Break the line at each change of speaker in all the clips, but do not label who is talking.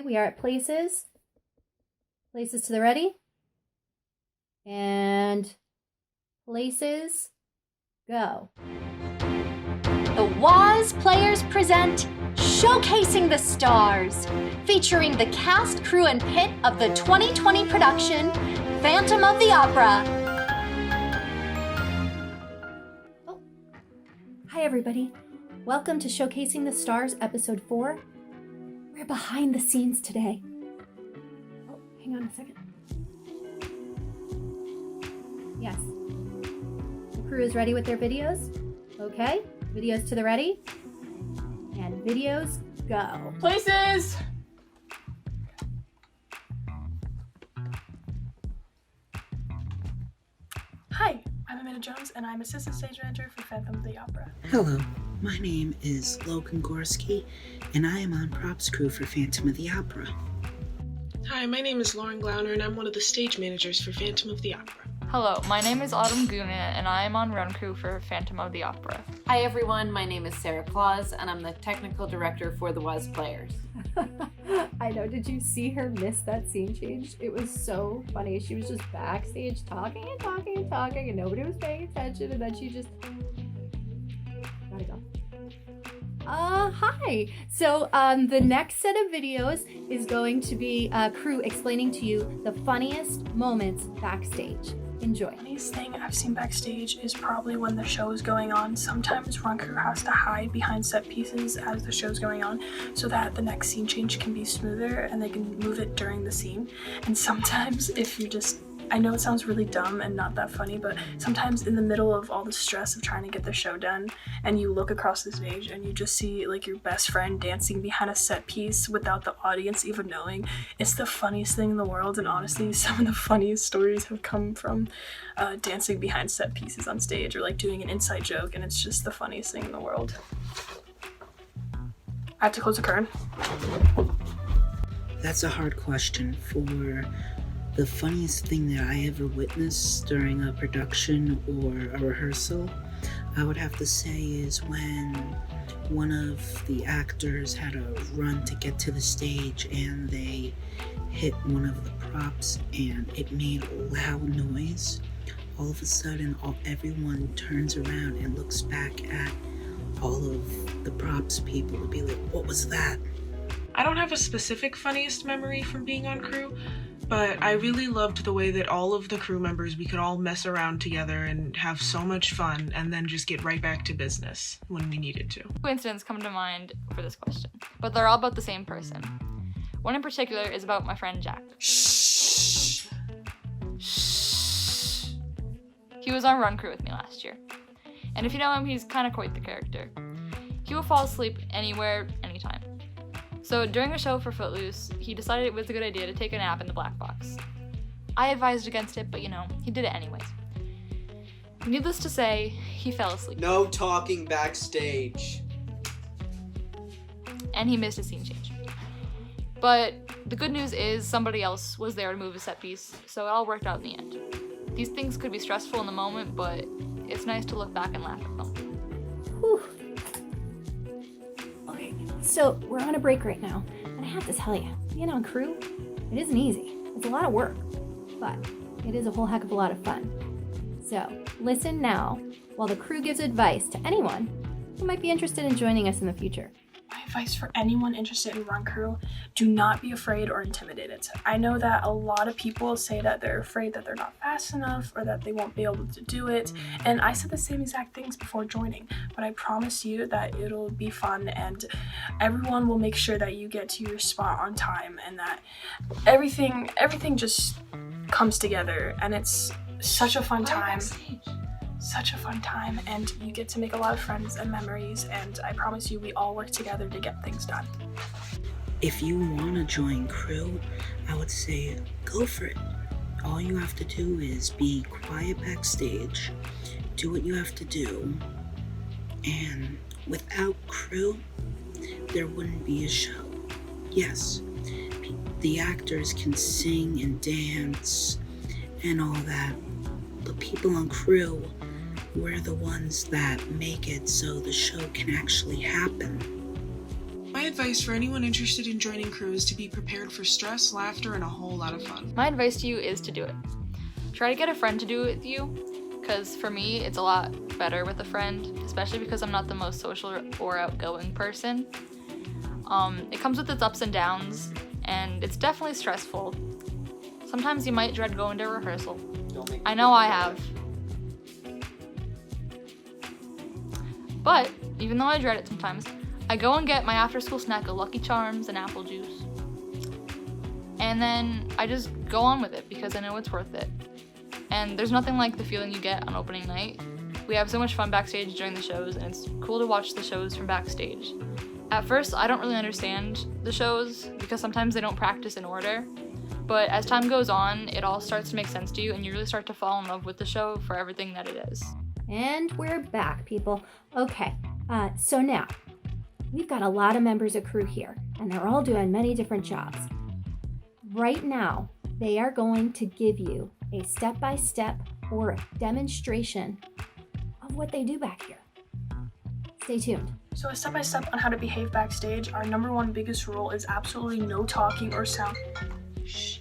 Okay, we are at places. Places to the ready. And places, go.
The Waz Players present Showcasing the Stars, featuring the cast, crew, and pit of the 2020 production, Phantom of the Opera.
Oh, hi everybody. Welcome to Showcasing the Stars, episode 4. We're behind the scenes today. Oh, hang on a second. Yes. The crew is ready with their videos. Okay, videos to the ready. And videos, go.
Places! Hi, I'm Amanda Jones, and I'm Assistant Stage Manager for Phantom of the Opera.
Hello, my name is Logan Gorski, and I am on props crew for Phantom of the Opera.
Hi, my name is Glauner, and I'm one of the stage managers for Phantom of the Opera.
Hello, my name is Goonan, and I am on run crew for Phantom of the Opera.
Hi everyone, my name is Sarah Claus, and I'm the technical director for the Waz Players.
I know, did you see her miss that scene change? It was so funny. She was just backstage talking, and nobody was paying attention, and then she just... Gotta go. Hi! So, the next set of videos is going to be crew explaining to you the funniest moments backstage. Enjoy.
The funniest thing I've seen backstage is probably when the show is going on. Sometimes run crew has to hide behind set pieces as the show's going on so that the next scene change can be smoother and they can move it during the scene. And sometimes if you just, I know it sounds really dumb and not that funny, but sometimes in the middle of all the stress of trying to get the show done and you look across the stage and you just see like your best friend dancing behind a set piece without the audience even knowing, it's the funniest thing in the world. And honestly, some of the funniest stories have come from dancing behind set pieces on stage or like doing an inside joke, and it's just the funniest thing in the world. I have to close the curtain.
That's a hard question. For the funniest thing that I ever witnessed during a production or a rehearsal, I would have to say is when one of the actors had a run to get to the stage and they hit one of the props and it made a loud noise. All of a sudden, everyone turns around and looks back at all of the props people to be like, what was that?
I don't have a specific funniest memory from being on crew, but I really loved the way that all of the crew members, we could all mess around together and have so much fun and then just get right back to business when we needed to.
Two incidents come to mind for this question, but they're all about the same person. One in particular is about my friend Jack. Shh. He was on run crew with me last year. And if you know him, he's kind of quite the character. He will fall asleep anywhere, anytime. So during a show for Footloose, he decided it was a good idea to take a nap in the black box. I advised against it, but he did it anyways. Needless to say, he fell asleep.
No talking backstage.
And he missed a scene change. But the good news is somebody else was there to move a set piece, so it all worked out in the end. These things could be stressful in the moment, but it's nice to look back and laugh at them.
Whew. Okay, so we're on a break right now, and I have to tell you, being on crew, it isn't easy. It's a lot of work, but it is a whole heck of a lot of fun. So listen now while the crew gives advice to anyone who might be interested in joining us in the future.
My advice for anyone interested in run crew, do not be afraid or intimidated. I know that a lot of people say that they're afraid that they're not fast enough or that they won't be able to do it, and I said the same exact things before joining, but I promise you that it'll be fun and everyone will make sure that you get to your spot on time and that everything just comes together, and it's such a fun time. Such a fun time, and you get to make a lot of friends and memories, and I promise you we all work together to get things done.
If you want to join crew, I would say go for it. All you have to do is be quiet backstage, do what you have to do, and without crew, there wouldn't be a show. Yes, the actors can sing and dance and all that, but people on crew, we're the ones that make it so the show can actually happen.
My advice for anyone interested in joining crew is to be prepared for stress, laughter, and a whole lot of fun.
My advice to you is to do it. Try to get a friend to do it with you, because for me, it's a lot better with a friend, especially because I'm not the most social or outgoing person. It comes with its ups and downs, and it's definitely stressful. Sometimes you might dread going to rehearsal. I know I have. But even though I dread it sometimes, I go and get my after-school snack of Lucky Charms and apple juice. And then I just go on with it because I know it's worth it. And there's nothing like the feeling you get on opening night. We have so much fun backstage during the shows, and it's cool to watch the shows from backstage. At first, I don't really understand the shows because sometimes they don't practice in order. But as time goes on, it all starts to make sense to you, and you really start to fall in love with the show for everything that it is.
And we're back, people. Okay, so now, we've got a lot of members of crew here, and they're all doing many different jobs. Right now, they are going to give you a step-by-step or a demonstration of what they do back here. Stay tuned.
So a step-by-step on how to behave backstage, our number one biggest rule is absolutely no talking or sound. Shh.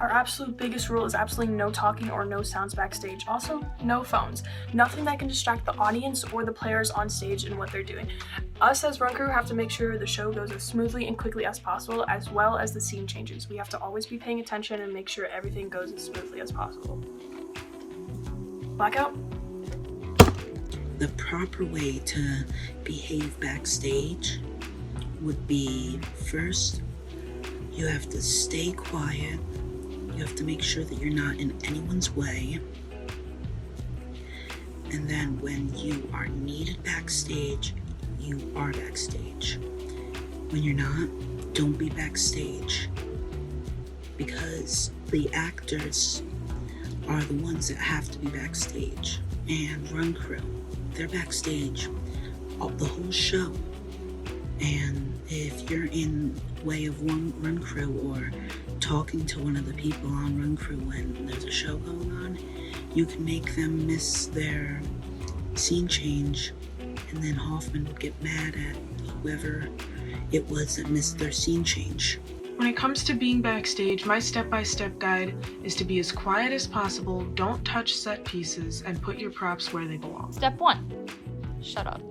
Our absolute biggest rule is absolutely no talking or no sounds backstage. Also, no phones. Nothing that can distract the audience or the players on stage in what they're doing. Us as run crew have to make sure the show goes as smoothly and quickly as possible, as well as the scene changes. We have to always be paying attention and make sure everything goes as smoothly as possible. Blackout?
The proper way to behave backstage would be, first, you have to stay quiet. You have to make sure that you're not in anyone's way. And then when you are needed backstage, you are backstage. When you're not, don't be backstage. Because the actors are the ones that have to be backstage. And run crew, they're backstage the whole show. And if you're in way of one run crew or talking to one of the people on run crew when there's a show going on, you can make them miss their scene change, and then Hoffman would get mad at whoever it was that missed their scene change.
When it comes to being backstage, my step-by-step guide is to be as quiet as possible, don't touch set pieces, and put your props where they belong.
Step 1, shut up.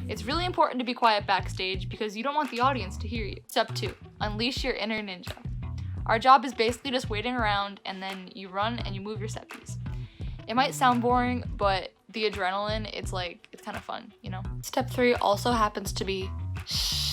It's really important to be quiet backstage because you don't want the audience to hear you. Step 2, unleash your inner ninja. Our job is basically just waiting around, and then you run and you move your set piece. It might sound boring, but the adrenaline, it's kind of fun, you know? Step 3 also happens to be shh.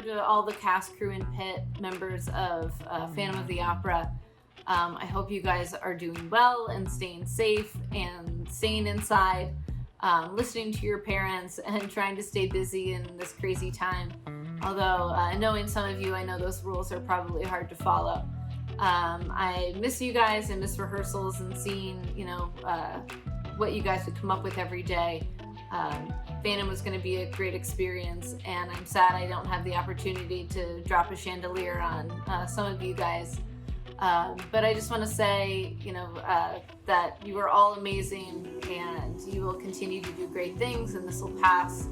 to all the cast, crew, and pit members of Phantom of the Opera. I hope you guys are doing well and staying safe and staying inside, listening to your parents and trying to stay busy in this crazy time. Although, knowing some of you, I know those rules are probably hard to follow. I miss you guys and miss rehearsals and seeing, what you guys would come up with every day. Phantom was going to be a great experience, and I'm sad I don't have the opportunity to drop a chandelier on some of you guys. But I just want to say, that you are all amazing, and you will continue to do great things, and this will pass,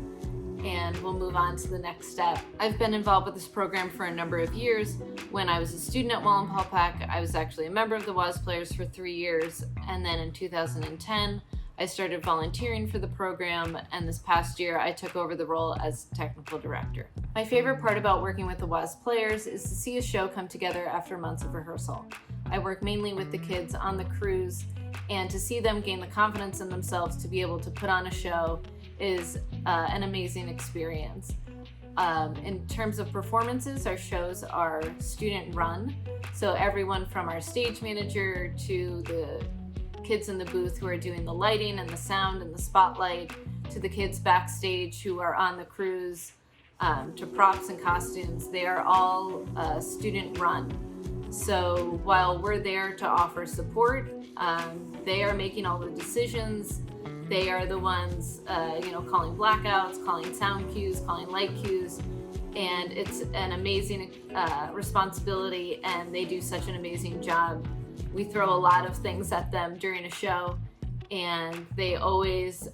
and we'll move on to the next step. I've been involved with this program for a number of years. When I was a student at Wallenpaupack, I was actually a member of the WAS Players for 3 years, and then in 2010, I started volunteering for the program, and this past year I took over the role as technical director. My favorite part about working with the WAS Players is to see a show come together after months of rehearsal. I work mainly with the kids on the crews, and to see them gain the confidence in themselves to be able to put on a show is an amazing experience. In terms of performances, our shows are student run, so everyone from our stage manager to the kids in the booth who are doing the lighting and the sound and the spotlight, to the kids backstage who are on the crews, to props and costumes, they are all student run. So while we're there to offer support, they are making all the decisions. They are the ones, calling blackouts, calling sound cues, calling light cues, and it's an amazing responsibility, and they do such an amazing job. We throw a lot of things at them during a show, and they always,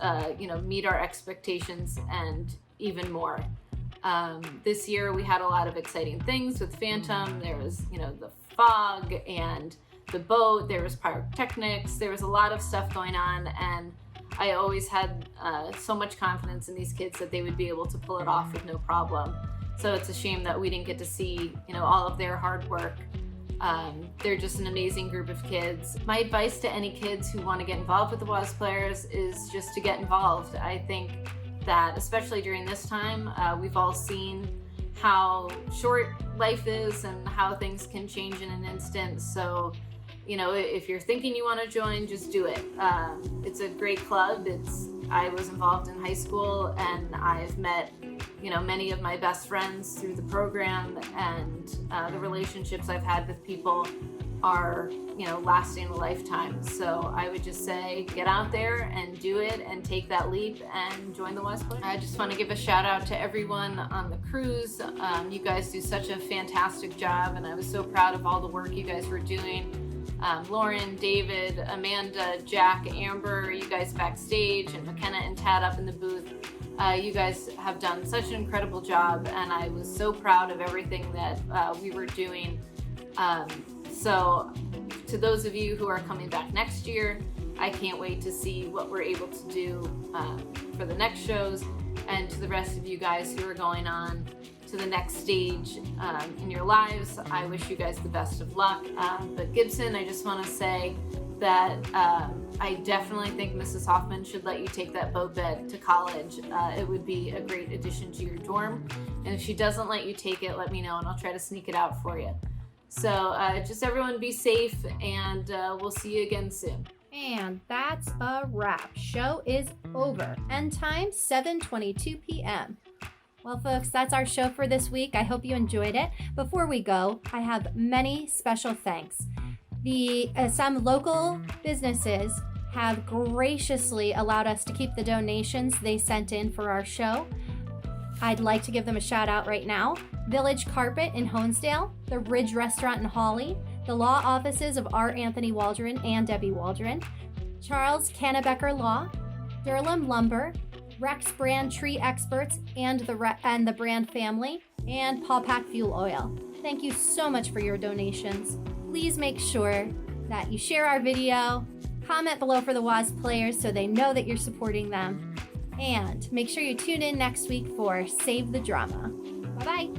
meet our expectations and even more. This year we had a lot of exciting things with Phantom. There was, the fog and the boat. There was pyrotechnics. There was a lot of stuff going on, and I always had so much confidence in these kids that they would be able to pull it off with no problem. So it's a shame that we didn't get to see, all of their hard work. They're just an amazing group of kids. My advice to any kids who want to get involved with the WAS Players is just to get involved. I think that especially during this time, we've all seen how short life is and how things can change in an instant. So, if you're thinking you want to join, just do it. It's a great club. I was involved in high school, and I've met many of my best friends through the program, and the relationships I've had with people are, lasting a lifetime. So I would just say, get out there and do it and take that leap and join the WAS Players. I just want to give a shout out to everyone on the crews. You guys do such a fantastic job, and I was so proud of all the work you guys were doing. Lauren, David, Amanda, Jack, Amber, you guys backstage, and McKenna and Tad up in the booth. You guys have done such an incredible job, and I was so proud of everything that we were doing. So to those of you who are coming back next year, I can't wait to see what we're able to do for the next shows, and to the rest of you guys who are going on to the next stage in your lives, I wish you guys the best of luck. But Gibson, I just want to say that I definitely think Mrs. Hoffman should let you take that boat bed to college. It would be a great addition to your dorm. And if she doesn't let you take it, let me know and I'll try to sneak it out for you. So just everyone be safe, and we'll see you again soon.
And that's a wrap. Show is over. End time, 7:22 p.m. Well, folks, that's our show for this week. I hope you enjoyed it. Before we go, I have many special thanks. Some local businesses have graciously allowed us to keep the donations they sent in for our show. I'd like to give them a shout out right now. Village Carpet in Honesdale, the Ridge Restaurant in Hawley, the law offices of R. Anthony Waldron and Debbie Waldron, Charles Cannebecker Law, Durham Lumber, Rex Brand Tree Experts and the Brand family, and Paul Pack Fuel Oil. Thank you so much for your donations. Please make sure that you share our video, comment below for the WAS Players so they know that you're supporting them, and make sure you tune in next week for Save the Drama. Bye-bye.